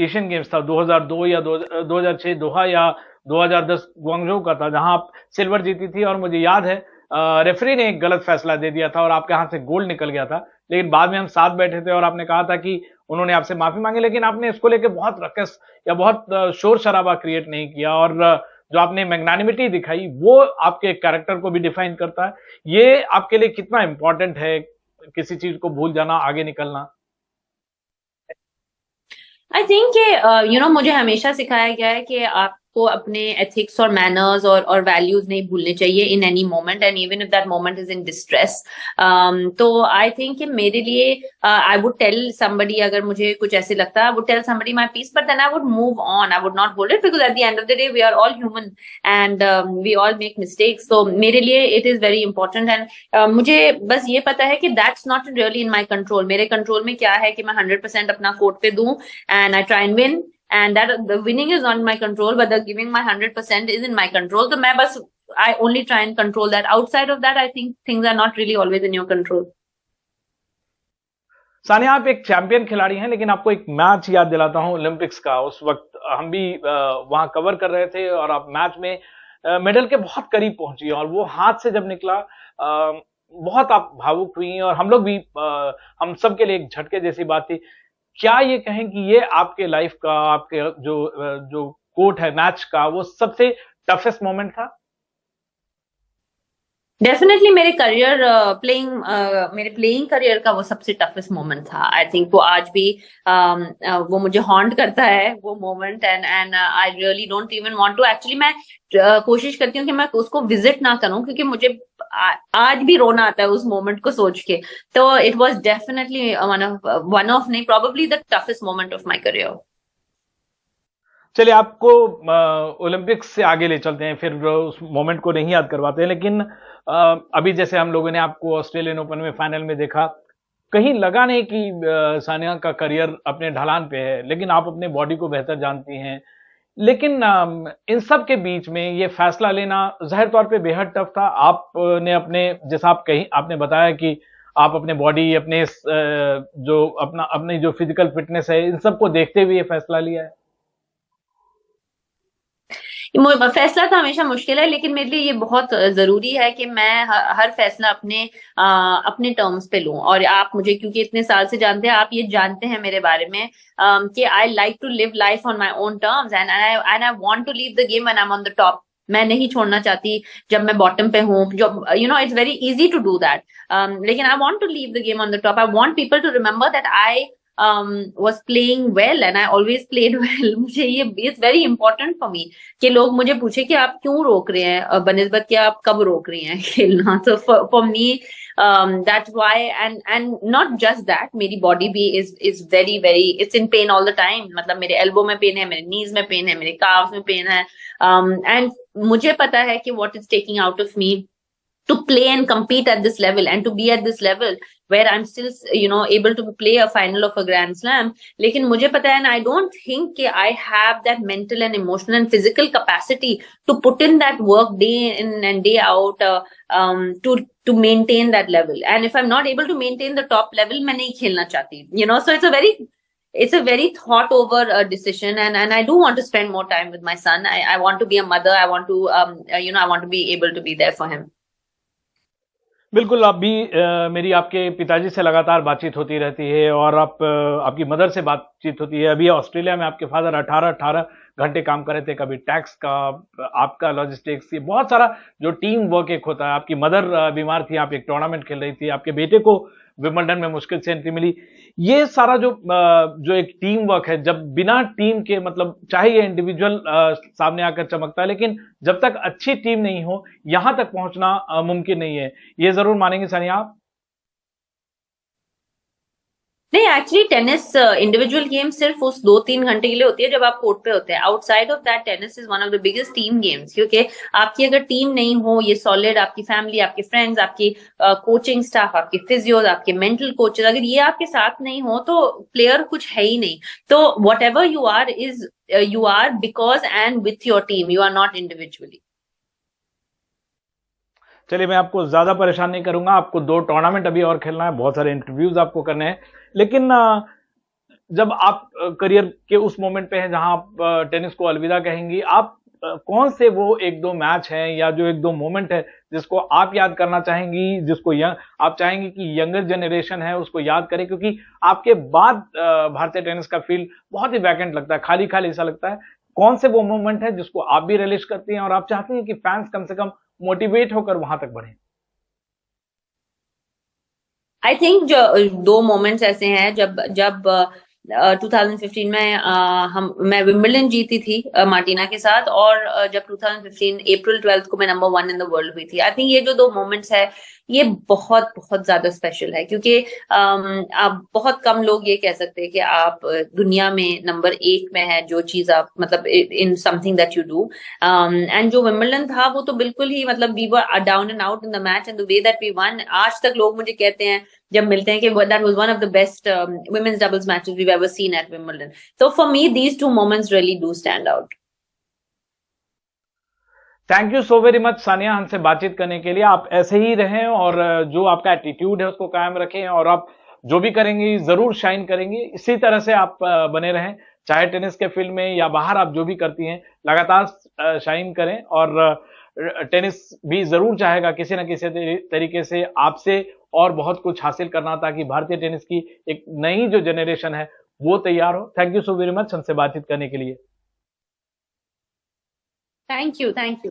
Asian games था 2002 या 2006 दोहा या 2010 गुआंगझो का था, जहां आप सिल्वर जीती थी। और मुझे याद है रेफरी ने एक गलत फैसला दे दिया था और आपके हाथ से गोल्ड निकल गया था। लेकिन बाद में हम साथ बैठे थे और आपने कहा था कि उन्होंने आपसे माफी मांगी, लेकिन आपने इसको लेके बहुत रकस या बहुत शोर शराबा क्रिएट नहीं किया। और जो आपने मैग्नानिमिटी दिखाई वो आपके कैरेक्टर को भी डिफाइन करता है। ये आपके लिए कितना इंपॉर्टेंट है, किसी चीज को भूल जाना, आगे निकलना? आई थिंक कि मुझे हमेशा सिखाया गया है कि आपको अपने एथिक्स और मैनर्स और वैल्यूज नहीं भूलने चाहिए in any moment, and even if that moment is in distress. तो आई थिंक कि मेरे लिए आई वुड टेल समबडी, अगर मुझे कुछ ऐसे लगता है, I would tell somebody my piece, but then I would move on, I would not hold it, because at the end of the day we are all human and we all make mistakes. तो मेरे लिए it is very important, and मुझे बस ये पता है कि that's not really in my control. मेरे कंट्रोल में क्या है कि मैं 100% अपना कोर्ट पे दूं and I try and win, and that the winning is not in my control, but the giving my 100% is in my control. So मैं बस I only try and control that. Outside of that, I think things are not really always in your control. Sania, आप एक champion खिलाड़ी हैं, लेकिन आपको एक match याद दिलाता हूं ओलंपिक्स का। उस वक्त हम भी वहां कवर कर रहे थे और आप मैच में मेडल के बहुत करीब पहुंची और वो हाथ से जब निकला बहुत आप भावुक हुई। और हम लोग भी हम सब के लिए एक झटके जैसी बात थी। क्या ये कहें कि ये आपके लाइफ का, आपके जो कोर्ट है मैच का, वो सबसे टफेस्ट मोमेंट था? डेफिनेटली मेरे प्लेइंग करियर का वो सबसे टफेस्ट मोमेंट था। आई थिंक वो आज भी वो मुझे हॉन्ट करता है वो moment, and I really don't even want to, actually मैं कोशिश करती हूँ कि मैं उसको विजिट ना करूं, क्योंकि मुझे आज भी रोना आता है उस मोमेंट को सोच के। तो it was definitely one of नहीं, probably the toughest moment of my career. चलिए, आपको ओलंपिक्स से आगे ले चलते हैं, फिर उस मोमेंट को नहीं याद करवाते हैं। लेकिन अभी जैसे हम लोगों ने आपको ऑस्ट्रेलियन ओपन में फाइनल में देखा, कहीं लगा नहीं कि सानिया का करियर अपने ढलान पे है, लेकिन आप अपने बॉडी को बेहतर जानती हैं। लेकिन इन सब के बीच में ये फैसला लेना ज़ाहिर तौर पे बेहद टफ था। आपने अपने, जैसा आप कहीं आपने बताया कि आप अपने बॉडी, अपने जो अपनी जो फिजिकल फिटनेस है, इन सबको देखते हुए ये फैसला लिया है। फैसला तो हमेशा मुश्किल है, लेकिन मेरे लिए ये बहुत जरूरी है कि मैं हर फैसला अपने टर्म्स पे लूं। और आप मुझे क्योंकि इतने साल से जानते हैं, आप ये जानते हैं मेरे बारे में कि I like to live life on my own terms, and I want to leave the game when I am on the top. मैं नहीं छोड़ना चाहती जब मैं बॉटम पे हूँ। जो it's very easy to do that, लेकिन I want to leave the game on the top. I want people to remember that I was playing well and I always played well। मुझे ये it's very important for me कि लोग मुझे पूछे कि आप क्यों रोक रहे हैं बनिस्बत कि आप कब रोक रही हैं खेलना। तो for me that's why, and not just that, मेरी बॉडी भी is very very it's in pain all the time. मतलब मेरे एल्बो में पेन है, मेरे नीज में पेन है, मेरे काव्स में पेन है, एंड मुझे पता है कि what is taking out of me to play and compete at this level and to be at this level where I'm still able to play a final of a Grand Slam। लेकिन मुझे पता है, and I don't think कि I have that mental and emotional and physical capacity to put in that work day in and day out to maintain that level। And if I'm not able to maintain the top level, मैं नहीं खेलना चाहती, so it's a very thought over decision, and I do want to spend more time with my son। I want to be a mother। I want to I want to be able to be there for him। बिल्कुल, अभी मेरी आपके पिताजी से लगातार बातचीत होती रहती है और आपकी मदर से बातचीत होती है। अभी ऑस्ट्रेलिया में आपके फादर 18-18 घंटे काम कर रहे थे, कभी टैक्स का, आपका लॉजिस्टिक्स, ये बहुत सारा जो टीम वर्क एक होता है। आपकी मदर बीमार थी, आप एक टूर्नामेंट खेल रही थी, आपके बेटे को विंबलडन में मुश्किल से एंट्री मिली। ये सारा जो एक टीम वर्क है, जब बिना टीम के, मतलब चाहे ये इंडिविजुअल सामने आकर चमकता है, लेकिन जब तक अच्छी टीम नहीं हो, यहां तक पहुंचना मुमकिन नहीं है। ये जरूर मानेंगे सानिया आप? नहीं, एक्चुअली टेनिस इंडिविजुअल गेम सिर्फ उस 2-3 घंटे के लिए होती है जब आप कोर्ट पे होते हैं। Outside of that, tennis is one of the biggest team games, क्योंकि आपकी अगर टीम नहीं हो ये सॉलिड, आपकी फैमिली, आपके फ्रेंड्स, आपकी कोचिंग स्टाफ, आपके फिजियोज, आपके मेंटल कोचेस, अगर ये आपके साथ नहीं हो तो प्लेयर कुछ है ही नहीं। तो whatever you are is you are because and with your team, you are not individually. चलिए, मैं आपको ज्यादा परेशान नहीं करूंगा। आपको 2 टूर्नामेंट अभी और खेलना है, बहुत सारे इंटरव्यूज आपको करने हैं। लेकिन जब आप करियर के उस मोमेंट पे हैं जहां आप टेनिस को अलविदा कहेंगी, आप कौन से वो एक दो मैच हैं या जो एक दो मोमेंट है जिसको आप याद करना चाहेंगी, जिसको आप चाहेंगी कि यंगर जनरेशन है उसको याद करे, क्योंकि आपके बाद भारतीय टेनिस का फील्ड बहुत ही वैकेंट लगता है, खाली खाली सा लगता है। कौन से वो मोमेंट है जिसको आप भी रिलीज करती हैं और आप चाहती हैं कि फैंस कम से कम मोटिवेट होकर वहां तक बढ़े? आई थिंक जो दो मोमेंट्स ऐसे हैं, जब जब 2015 में मैं विंबलडन जीती थी मार्टिना के साथ, और जब 2015 अप्रैल 12 को मैं नंबर 1 इन द वर्ल्ड हुई थी। आई थिंक ये जो दो मोमेंट्स है ये बहुत बहुत ज्यादा स्पेशल है, क्योंकि आप बहुत कम लोग ये कह सकते हैं कि आप दुनिया में नंबर 1 में है जो चीज आप मतलब in something that you do. And जो विंबलडन था वो तो बिल्कुल ही मतलब we were down and out in the match, and the way that we won, आज तक लोग मुझे कहते हैं जब मिलते हैं कि that was one of the best women's doubles matches we've ever seen at Wimbledon. So for me, these two moments really do stand out. Thank you so very much Sania, हमसे बातचीत करने के लिए। आप ऐसे ही रहें और जो आपका एटीट्यूड है उसको कायम रखें, और आप जो भी करेंगी जरूर शाइन करेंगी। इसी तरह से आप बने रहें, चाहे टेनिस के फील्ड में या बाहर आप जो भी करती हैं लगातार शाइन करें। और टेनिस भी जरूर चाहेगा किसी न किसी तरीके से आपसे और बहुत कुछ हासिल करना, ताकि भारतीय टेनिस की एक नई जो जनरेशन है वो तैयार हो। Thank you so very much हमसे बातचीत करने के लिए। Thank you. Thank you.